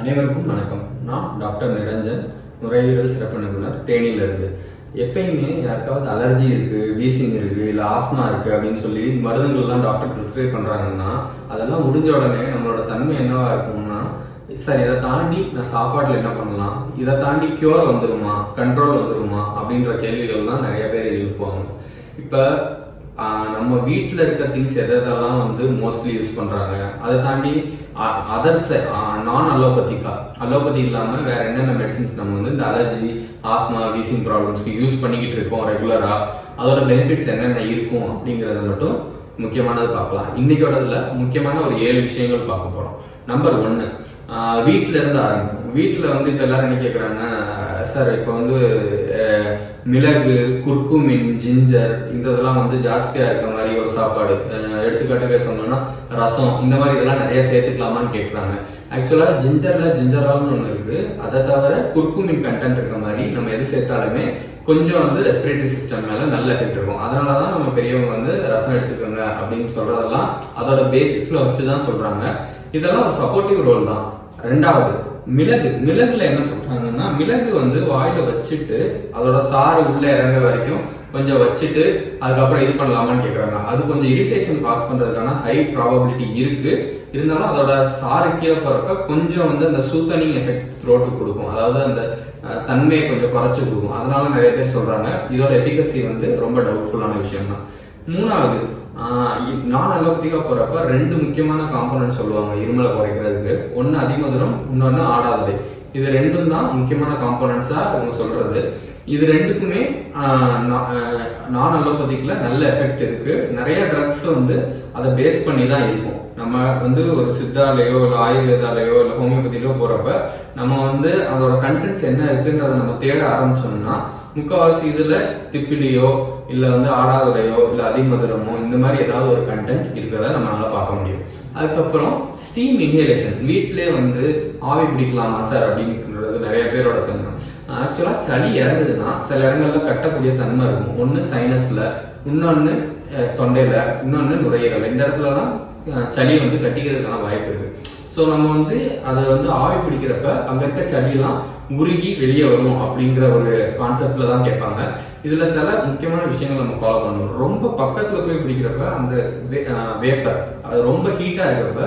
அனைவருக்கும் வணக்கம். நான் டாக்டர் நிரஞ்சன், நுரையீரல் சிறப்பு நிபுணர், தேனியிலிருந்து. எப்பயுமே யாருக்காவது அலர்ஜி இருக்கு, வீசிங் இருக்கு, இல்லை ஆஸ்மா இருக்கு அப்படின்னு சொல்லி மருந்துகள்லாம் டாக்டர் ப்ரிஸ்கிரைப் பண்றாங்கன்னா அதெல்லாம் முடிஞ்ச உடனே நம்மளோட தன்மை என்னவா இருக்கும்னா, சார் இதை தாண்டி நான் சாப்பாடுல என்ன பண்ணலாம், இதை தாண்டி கியூர் வந்துருமா, கண்ட்ரோல் வந்துருமா அப்படின்ற கேள்விகள் தான் நிறைய பேர் எழுப்புவாங்க. இப்போ நம்ம வீட்டில் இருக்க திங்ஸ் எதெல்லாம் வந்து மோஸ்ட்லி யூஸ் பண்றாங்க, அதை தாண்டி அதர்ஸ் நான் அலோபதி இல்லாமல் வேற என்னென்ன மெடிசின்ஸ் நம்ம வந்து இந்த அலர்ஜி, ஆஸ்மா, வீசிங் ப்ராப்ளம்ஸ்க்கு யூஸ் பண்ணிக்கிட்டு இருக்கோம் ரெகுலரா, அதோட பெனிஃபிட்ஸ் என்னென்ன இருக்கும் அப்படிங்கிறத மட்டும் முக்கியமானது பார்க்கலாம். இன்னைக்கோடதுல முக்கியமான ஒரு 7 விஷயங்கள் பார்க்க போறோம். நம்பர் 1, வீட்டில இருந்து ஆரம்பிக்கும். வீட்டில் வந்து இப்போ எல்லாரும் என்ன கேட்குறாங்க, சார் இப்போ வந்து மிளகு, குர்குமின், ஜிஞ்சர் இதெல்லாம் வந்து ஜாஸ்தியா இருக்க மாதிரி ஒரு சாப்பாடு, எடுத்துக்காட்டுக்கு சொன்னோம்னா ரசம், இந்த மாதிரி இதெல்லாம் நிறைய சேர்த்துக்கலாமான்னு கேட்குறாங்க. ஆக்சுவலா ஜிஞ்சரால்னு ஒன்று இருக்கு. அதை தவிர குர்குமின் கண்டென்ட் இருக்க மாதிரி நம்ம எது சேர்த்தாலுமே கொஞ்சம் வந்து ரெஸ்பிரேட்டரி சிஸ்டம் மேல நல்ல எஃபெக்ட் இருக்கும். அதனாலதான் நம்ம பெரியவங்க வந்து ரசம் எடுத்துக்கோங்க அப்படின்னு சொல்றதெல்லாம் அதோட பேசிக்ஸ்ல வச்சுதான் சொல்றாங்க. இதெல்லாம் ஒரு சப்போர்ட்டிவ் ரோல் தான். 2வது, மிளகுல என்ன சொல்றாங்கன்னா, மிளகு வந்து வாயில வச்சுட்டு அதோட சாறு உள்ள இறங்க வரைக்கும் கொஞ்சம் வச்சுட்டு அதுக்கப்புறம் இது பண்ணலாமான்னு கேட்கறாங்க. அது கொஞ்சம் இரிட்டேஷன் காஸ் பண்றதுக்கான ஹை ப்ராபபிலிட்டி இருக்கு. இருந்தாலும் அதோட சாறு கீழே போறப்ப கொஞ்சம் வந்து அந்த சூத்தனிங் எஃபெக்ட் த்ரோட்டுக்கு கொடுக்கும், அதாவது அந்த தன்மையை கொஞ்சம் குறைச்சு கொடுக்கும். அதனால நிறைய பேர் சொல்றாங்க. இதோட எஃபிகசி வந்து ரொம்ப டவுட்ஃபுல்லான விஷயம் தான். 3வது, நான் அலோபதிக்கா போறப்ப 2 முக்கியமான காம்பனன்ட் சொல்லுவாங்க இருமலை குறைக்கிறதுக்கு. ஒன்னு அதிமதுரம், இன்னொன்னு ஆடாதவை. இது 2ம் தான் முக்கியமான காம்பனன்ட்ஸா அவங்க சொல்றது. இது 2க்குமே நான் அலோபதிக்ல நல்ல எஃபெக்ட் இருக்கு. நிறைய ட்ரக்ஸ் வந்து அதை பேஸ் பண்ணி தான் இருக்கும். நம்ம வந்து ஒரு சித்தாலேயோ இல்லை ஆயுர்வேதாலேயோ இல்லை ஹோமியோபதியிலோ போறப்ப நம்ம வந்து அதோட கண்டென்ட்ஸ் என்ன இருக்குன்றதை நம்ம தேட ஆரம்பிச்சோம்னா முக்கால்வாசி இதுல திப்பிலியோ இல்ல வந்து ஆடாதலையோ இல்ல அதிமதுரமோ இந்த மாதிரி ஏதாவது ஒரு கண்டென்ட் இருக்கிறத நம்மளால பார்க்க முடியும். அதுக்கப்புறம் ஸ்டீம் இன்ஹேலேஷன், வீட்டிலே வந்து ஆவி பிடிக்கலாமா சார் அப்படின்றது நிறைய பேரோட தன்மை. ஆக்சுவலா சளி இறங்குதுன்னா சில இடங்கள்ல கட்டக்கூடிய தன்மை இருக்கும். ஒன்னு சைனஸ்ல, இன்னொன்னு தொண்டையில, இன்னொன்னு நுரையீரல். இந்த இடத்துலலாம் சளி வந்து கட்டிக்கிறதுக்கான வாய்ப்பு இருக்கு. ஸோ நம்ம வந்து அதை வந்து ஆவி பிடிக்கிறப்ப அங்க இருக்க சளியெல்லாம் உருகி வெளியே வரும் அப்படிங்கிற ஒரு கான்செப்ட்ல தான் கேட்பாங்க. இதுல சில முக்கியமான விஷயங்கள் நம்ம ஃபாலோ பண்ணணும். ரொம்ப பக்கத்துல போய் பிடிக்கிறப்ப அந்த வேப்பர் அது ரொம்ப ஹீட்டா இருக்கிறப்ப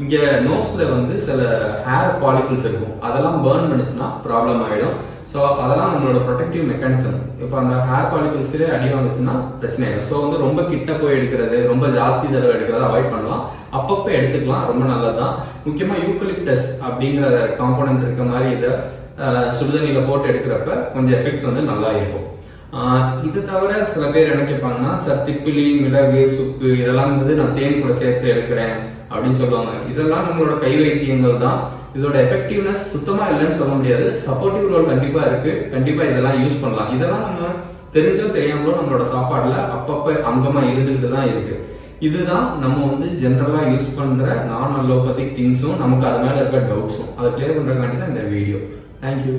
இங்க நோஸ்ல வந்து சில ஹேர் ஃபாலிகல்ஸ் இருக்கும். அதெல்லாம் பர்ன் பண்ணிச்சுன்னா ப்ராப்ளம் ஆயிடும். ஸோ அதெல்லாம் நம்மளோட ப்ரொடெக்டிவ் மெக்கானிசம். இப்போ அந்த ஹேர் ஃபாலிகல்ஸ்லேயே அடி வாங்குச்சுன்னா பிரச்சனை ஆயிடும். ஸோ வந்து ரொம்ப கிட்ட போய் எடுக்கிறது, ரொம்ப ஜாஸ்தி தடவை எடுக்கிறத அவாய்ட் பண்ணலாம். அப்பப்போ எடுத்துக்கலாம், ரொம்ப நல்லதுதான். முக்கியமா யூக்கலிப்டஸ் அப்படிங்கிற காம்போனன்ட் இருக்க மாதிரி இதை சுடுதண்ணியில போட்டு எடுக்கிறப்ப கொஞ்சம் எஃபெக்ட்ஸ் வந்து நல்லா இருக்கும். இதை தவிர சில பேர் என்ன கேட்பாங்கன்னா, சார் திப்பிலி, மிளகு, சுக்கு இதெல்லாம் வந்து நான் தேன் கூட சேர்த்து எடுக்கிறேன் அப்படின்னு சொல்லுவாங்க. இதெல்லாம் நம்மளோட கை வைத்தியங்கள் தான். இதோட எஃபெக்டிவ்னஸ் சுத்தமா இல்லைன்னு சொல்ல முடியாது. சப்போர்ட்டிவ் ரோல் கண்டிப்பா இருக்கு. கண்டிப்பா இதெல்லாம் யூஸ் பண்ணலாம். இதெல்லாம் நம்ம தெரிஞ்சோ தெரியாமலோ நம்மளோட சாப்பாடுல அப்பப்ப அங்கமா இருந்துகிட்டு தான் இருக்கு. இதுதான் நம்ம வந்து ஜென்ரலா யூஸ் பண்ற நான் அலோபதிக் திங்ஸும் நமக்கு அது மேல இருக்க டவுட்ஸும் அதை கிளியர் பண்றதுக்காண்டி தான் இந்த வீடியோ. தேங்க்யூ.